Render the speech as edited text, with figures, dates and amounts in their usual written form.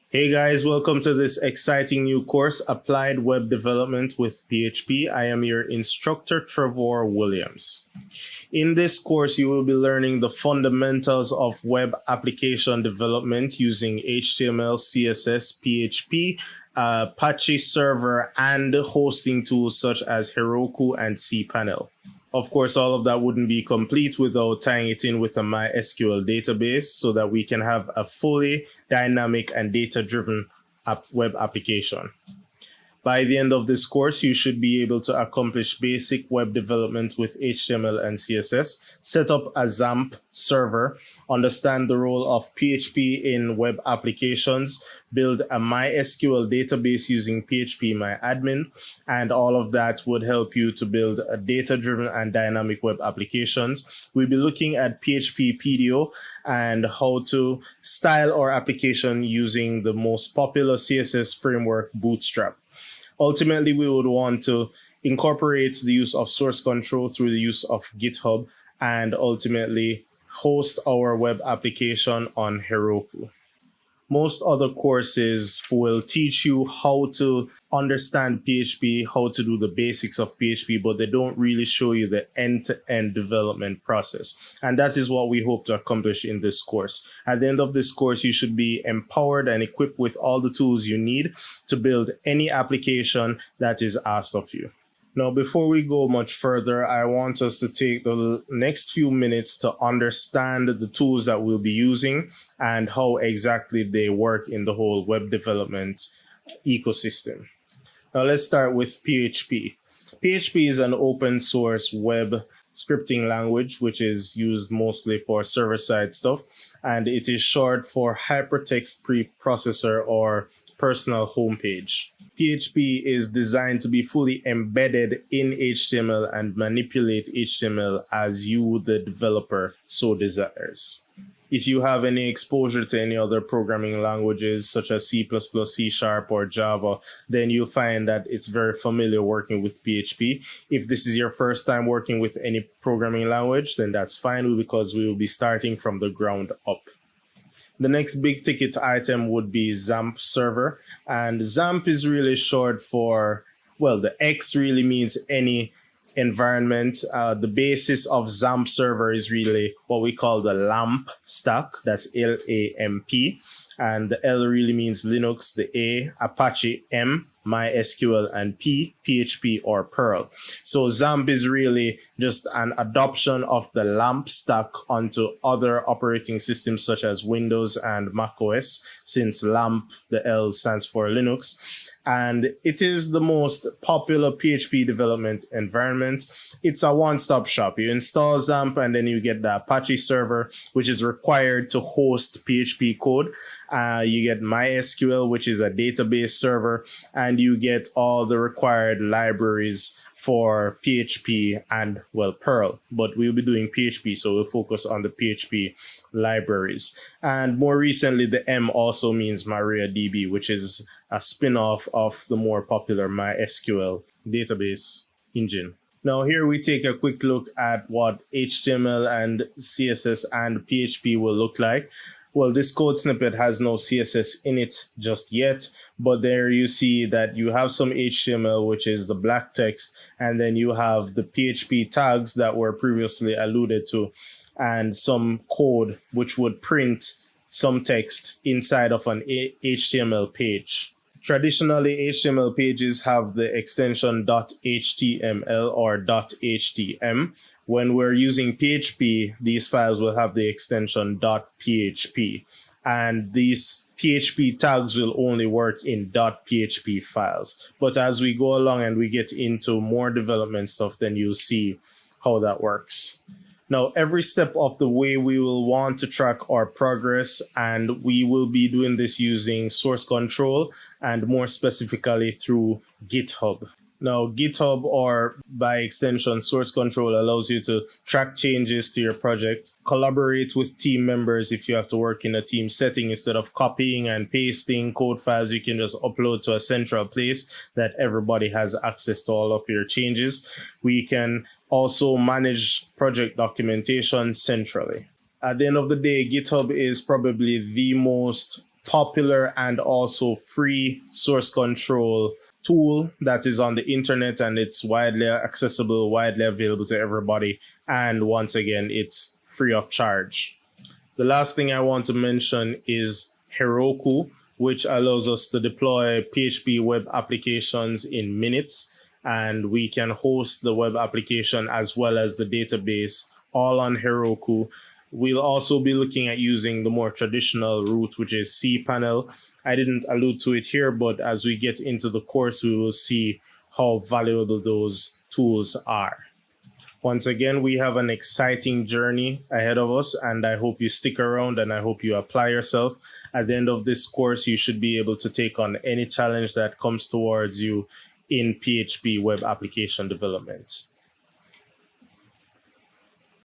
Hey guys, welcome to this exciting new course, Applied Web Development with PHP. I am your instructor, Trevor Williams. In this course, you will be learning the fundamentals of web application development using HTML, CSS, PHP, Apache server, and hosting tools such as Heroku and cPanel. Of course, all of that wouldn't be complete without tying it in with a MySQL database so that we can have a fully dynamic and data-driven web application. By the end of this course, you should be able to accomplish basic web development with HTML and CSS, set up a XAMPP server, understand the role of PHP in web applications, build a MySQL database using PHPMyAdmin, and all of that would help you to build a data-driven and dynamic web applications. We'll be looking at PHP PDO and how to style our application using the most popular CSS framework, Bootstrap. Ultimately, we would want to incorporate the use of source control through the use of GitHub and ultimately host our web application on Heroku. Most other courses will teach you how to understand PHP, how to do the basics of PHP, but they don't really show you the end-to-end development process. And that is what we hope to accomplish in this course. At the end of this course, you should be empowered and equipped with all the tools you need to build any application that is asked of you. Now, before we go much further, I want us to take the next few minutes to understand the tools that we'll be using and how exactly they work in the whole web development ecosystem. Now, let's start with PHP. PHP is an open source web scripting language, which is used mostly for server-side stuff, and it is short for Hypertext Preprocessor or Personal Homepage. PHP is designed to be fully embedded in HTML and manipulate HTML as you, the developer, so desires. If you have any exposure to any other programming languages such as C++, C#, or Java, then you'll find that it's very familiar working with PHP. If this is your first time working with any programming language, then that's fine because we will be starting from the ground up. The next big ticket item would be XAMPP server. And XAMPP is really short for, well, the X really means any environment. The basis of XAMPP server is really what we call the LAMP stack. That's LAMP. And the L really means Linux, the A, Apache, M, MySQL, and P, PHP or Perl. So XAMPP is really just an adoption of the LAMP stack onto other operating systems such as Windows and macOS, since LAMP, the L stands for Linux. And it is the most popular PHP development environment. It's a one-stop shop. You install XAMPP and then you get the Apache server, which is required to host PHP code. You get MySQL, which is a database server, and you get all the required libraries for PHP and, well, Perl. But we'll be doing PHP, so we'll focus on the PHP libraries. And more recently, the M also means MariaDB, which is a spin-off of the more popular MySQL database engine. Now here we take a quick look at what HTML and CSS and PHP will look like. Well, this code snippet has no CSS in it just yet, but there you see that you have some HTML, which is the black text, and then you have the PHP tags that were previously alluded to, and some code which would print some text inside of an HTML page. Traditionally, HTML pages have the extension .html or .htm. When we're using PHP, these files will have the extension .php. And these PHP tags will only work in .php files. But as we go along and we get into more development stuff, then you'll see how that works. Now, every step of the way, we will want to track our progress, and we will be doing this using source control and more specifically through GitHub. Now, GitHub, or by extension, source control, allows you to track changes to your project, collaborate with team members if you have to work in a team setting. Instead of copying and pasting code files, you can just upload to a central place that everybody has access to all of your changes. We can also manage project documentation centrally. At the end of the day, GitHub is probably the most popular and also free source control tool that is on the internet, and it's widely accessible, widely available to everybody. And once again, it's free of charge. The last thing I want to mention is Heroku, which allows us to deploy PHP web applications in minutes, and we can host the web application as well as the database all on Heroku. We'll also be looking at using the more traditional route, which is cPanel. I didn't allude to it here, but as we get into the course, we will see how valuable those tools are. Once again, we have an exciting journey ahead of us, and I hope you stick around and I hope you apply yourself. At the end of this course, you should be able to take on any challenge that comes towards you in PHP web application development.